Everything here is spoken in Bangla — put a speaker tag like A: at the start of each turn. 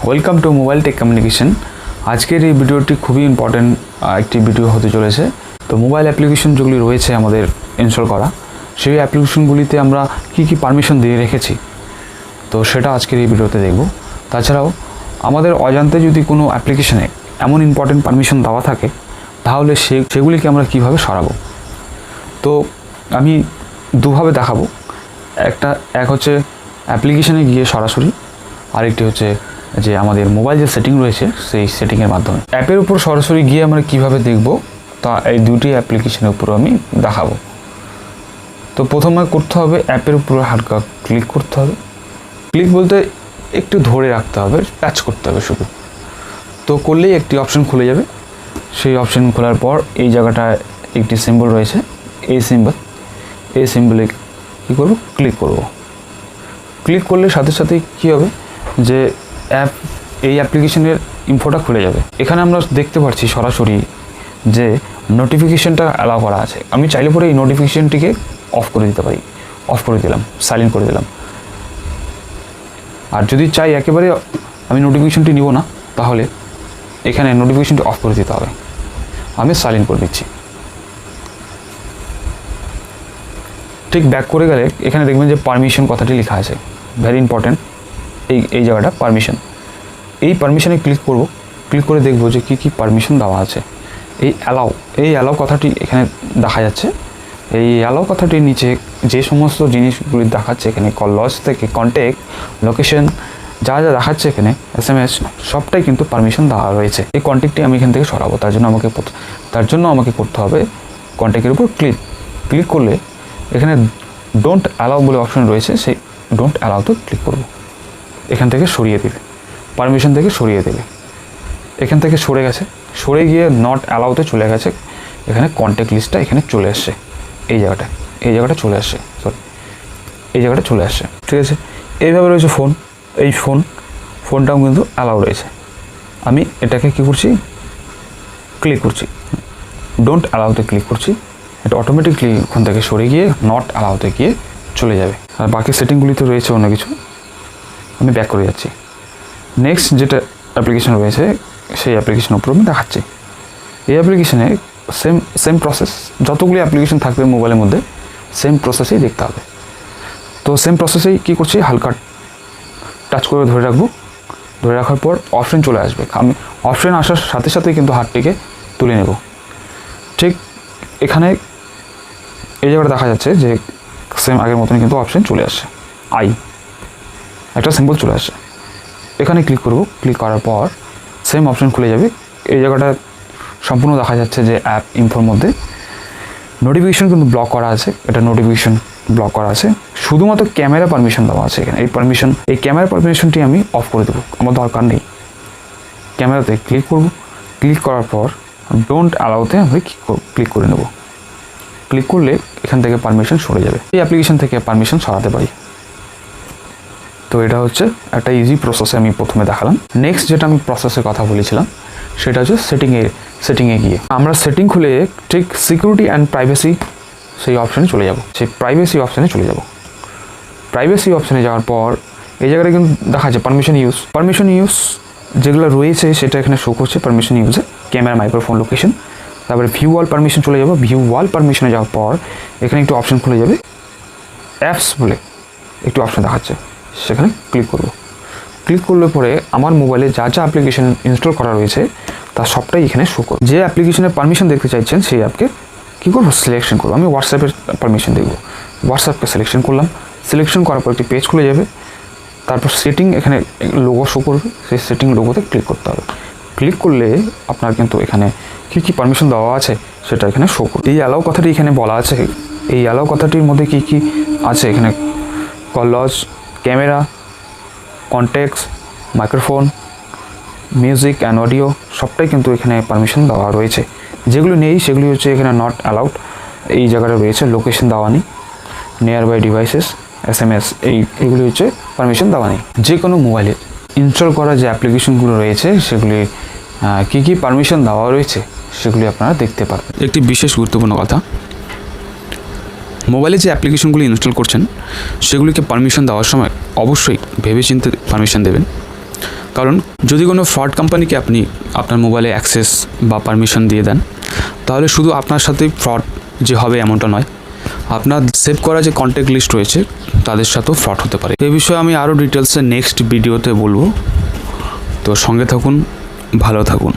A: Welcome to mobile take communication. আজকের এই ভিডিওটি খুবই ইম্পর্টেন্ট একটি ভিডিও হতে চলেছে। তো মোবাইল অ্যাপ্লিকেশন যেগুলি রয়েছে আমাদের ইনস্টল করা, সেই অ্যাপ্লিকেশনগুলিতে আমরা কি পারমিশন দিয়ে রেখেছি, তো সেটা আজকের এই ভিডিওতে দেখব। তাছাড়াও আমাদের অজান্তে যদি কোনো অ্যাপ্লিকেশনে এমন ইম্পর্টেন্ট পারমিশন দেওয়া থাকে, তাহলে সেগুলিকে আমরা কিভাবে সরাবো। তো আমি দুভাবে দেখাবো। এক হচ্ছে অ্যাপ্লিকেশনে গিয়ে সরাসরি, আরেকটি হচ্ছে যে আমাদের মোবাইল যে সেটিং রয়েছে সেই সেটিংয়ের মাধ্যমে। অ্যাপের উপর সরাসরি গিয়ে আমরা কিভাবে দেখব, তা এই দুটি অ্যাপ্লিকেশনের উপর আমি দেখাবো। তো প্রথমে করতে হবে অ্যাপের উপর হালকা ক্লিক করতে হবে। ক্লিক বলতে একটু ধরে রাখতে হবে, টাচ করতে হবে শুধু। তো করলেই একটি অপশন খুলে যাবে। সেই অপশন খোলার পর এই জায়গাটায় একটি সিম্বল রয়েছে, এই সিম্বলে কী করব, ক্লিক করব। ক্লিক করলে সাথে সাথে কী হবে যে এই অ্যাপ্লিকেশনের ইনফোটা খুলে যাবে। এখানে আমরা দেখতে পাচ্ছি সরাসরি যে নোটিফিকেশনটা অ্যালাউ করা আছে। আমি চাইলে পরে এই নোটিফিকেশনটিকে অফ করে দিতে পারি। অফ করে দিলাম, সাইলেন্ট করে দিলাম। আর যদি চাই একেবারে আমি নোটিফিকেশনটি নিব না, তাহলে এখানে নোটিফিকেশনটি অফ করে দিতে হবে। আমি সাইলেন্ট করে দিচ্ছি। ঠিক ব্যাক করে গেলে এখানে দেখবেন যে পারমিশন কথাটি লেখা আছে, ভেরি ইম্পর্ট্যান্ট। এই জায়গাটা পারমিশন, এই পারমিশনে ক্লিক করব। ক্লিক করে দেখব যে কী পারমিশন দেওয়া আছে। এই অ্যালাউ কথাটি এখানে দেখা যাচ্ছে। এই অ্যালাউ কথাটির নিচে যে সমস্ত জিনিসগুলি দেখাচ্ছে এখানে, কল লস থেকে কন্ট্যাক্ট, লোকেশন, যা দেখাচ্ছে এখানে, SMS, সবটাই কিন্তু পারমিশন দেওয়া রয়েছে। এই কন্ট্যাক্টটি আমি এখান থেকে সরাবো। তার জন্য আমাকে করতে হবে কন্ট্যাক্টের উপর ক্লিক করলে এখানে ডোন্ট অ্যালাউ বলে অপশন রয়েছে, সেই ডোন্ট অ্যালাউতে ক্লিক করব। এখান থেকে সরিয়ে দেবে, পারমিশন থেকে সরিয়ে দেবে। এখান থেকে সরে গিয়ে নট অ্যালাউতে চলে গেছে। এখানে কন্ট্যাক্ট লিস্টটা এখানে চলে আসছে। এই জায়গাটা চলে আসছে, এই জায়গাটা চলে আসছে। ঠিক আছে, এইভাবে রয়েছে ফোন। এই ফোনটাও কিন্তু অ্যালাউ রয়েছে। আমি এটাকে কী করছি, ক্লিক করছি, ডোন্ট অ্যালাউতে ক্লিক করছি। এটা অটোমেটিকলি ওখান থেকে সরে গিয়ে নট অ্যালাউতে গিয়ে চলে যাবে। আর বাকি সেটিংগুলিতে রয়েছে অন্য কিছু। আমি ব্যাক করে যাচ্ছি। নেক্সট যেটা অ্যাপ্লিকেশন রয়েছে সেই অ্যাপ্লিকেশনের উপর আমি দেখাচ্ছি। এই অ্যাপ্লিকেশনে সেম প্রসেস, যতগুলি অ্যাপ্লিকেশন থাকবে মোবাইলের মধ্যে সেম প্রসেসেই দেখতে হবে। তো সেম প্রসেসেই কী করছি, হালকা টাচ করে ধরে রাখবো। ধরে রাখার পর অপশন চলে আসবে। আমি অপশন আসার সাথে সাথেই কিন্তু হাতটিকে তুলে নেব। ঠিক এখানে এই জায়গাটা দেখা যাচ্ছে যে সেম আগের মতন কিন্তু অপশন চলে আসছে। একটা সিম্বল চলে আসছে। এখানে ক্লিক করব। ক্লিক করার পর সেম অপশন খুলে যাবে। এই জায়গাটা সম্পূর্ণ দেখা যাচ্ছে যে অ্যাপ ইনফোর মধ্যে নোটিফিকেশন কিন্তু ব্লক করা আছে। এটা নোটিফিকেশন ব্লক করা আছে, শুধুমাত্র ক্যামেরা পারমিশন দেওয়া আছে এখানে। এই ক্যামেরা পারমিশনটি আমি অফ করে দেবো, আমার দরকার নেই। ক্যামেরাতে ক্লিক করব। ক্লিক করার পর ডোন্ট অ্যালাউতে আমি ক্লিক করে নেব। ক্লিক করলে এখান থেকে পারমিশন সরে যাবে। এই অ্যাপ্লিকেশন থেকে পারমিশন সরাতে পারি। তো এটা হচ্ছে একটা ইজি প্রসেসে আমি প্রথমে দেখালাম। নেক্সট যেটা আমি প্রসেসের কথা বলেছিলাম সেটা হচ্ছে সেটিংয়ে গিয়ে আমরা সেটিং খুলে ঠিক সিকিউরিটি অ্যান্ড প্রাইভেসি সেই অপশানে চলে যাব। সেই প্রাইভেসি অপশানে যাওয়ার পর এই জায়গাটা কিন্তু দেখা যাচ্ছে পারমিশন ইউজ যেগুলো রয়েছে সেটা এখানে শো করছে। পারমিশন ইউজে ক্যামেরা, মাইক্রোফোন, লোকেশন, তারপরে ভিউ ওয়াল পারমিশন চলে যাব। ভিউ ওয়াল পারমিশনে যাওয়ার পর এখানে একটু অপশান খুলে যাবে, অ্যাপস বলে একটু অপশান দেখাচ্ছে, সেখানে ক্লিক করব। ক্লিক করলে পরে আমার মোবাইলে যা অ্যাপ্লিকেশন ইনস্টল করা রয়েছে তার সবটাই এখানে শো করবে। যে অ্যাপ্লিকেশনের পারমিশন দেখতে চাইছেন সেই অ্যাপকে কী করবো, সিলেকশন করবো। আমি হোয়াটসঅ্যাপের পারমিশন দেখব। হোয়াটসঅ্যাপকে সিলেকশন করলাম। সিলেকশন করার পর একটি পেজ খুলে যাবে। তারপর সেটিং, এখানে লোগো শো করবে। সেই সেটিং লোগোতে ক্লিক করতে হবে। ক্লিক করলে আপনার কিন্তু এখানে কী পারমিশন দেওয়া আছে সেটা এখানে শো করবে। এই অ্যালাউ কথাটি এখানে বলা আছে। এই অ্যালাউ কথাটির মধ্যে কী আছে, এখানে call logs, camera, contacts, microphone, music and audio, সবটাই কিন্তু এখানে পারমিশন দেওয়া রয়েছে। যেগুলো নেই সেগুলি হচ্ছে এখানে নট অ্যালাউড। এই জায়গাটা রয়েছে লোকেশন দেওয়া নেই, নিয়ার বাই ডিভাইসেস, SMS, এইগুলি হচ্ছে পারমিশন দেওয়া নেই। যে কোনো মোবাইলে ইনস্টল করা যে অ্যাপ্লিকেশনগুলো রয়েছে সেগুলি কী পারমিশন দেওয়া রয়েছে সেগুলি আপনারা দেখতে পারবেন। একটি বিশেষ গুরুত্বপূর্ণ কথা, মোবাইলে যে অ্যাপ্লিকেশনগুলি ইনস্টল করছেন সেগুলিকে পারমিশন দেওয়ার সময় অবশ্যই ভেবেচিন্তে পারমিশন দেবেন। কারণ যদি কোনো ফ্রড কোম্পানিকে আপনি আপনার মোবাইলে অ্যাক্সেস বা পারমিশন দিয়ে দেন, তাহলে শুধু আপনার সাথেই ফ্রড যে হবে এমনটা নয়, আপনার সেভ করা যে কন্ট্যাক্ট লিস্ট রয়েছে তাদের সাথেও ফ্রড হতে পারে। এই বিষয়ে আমি আরও ডিটেলসে নেক্সট ভিডিওতে বলবো। তো সঙ্গে থাকুন, ভালো থাকুন।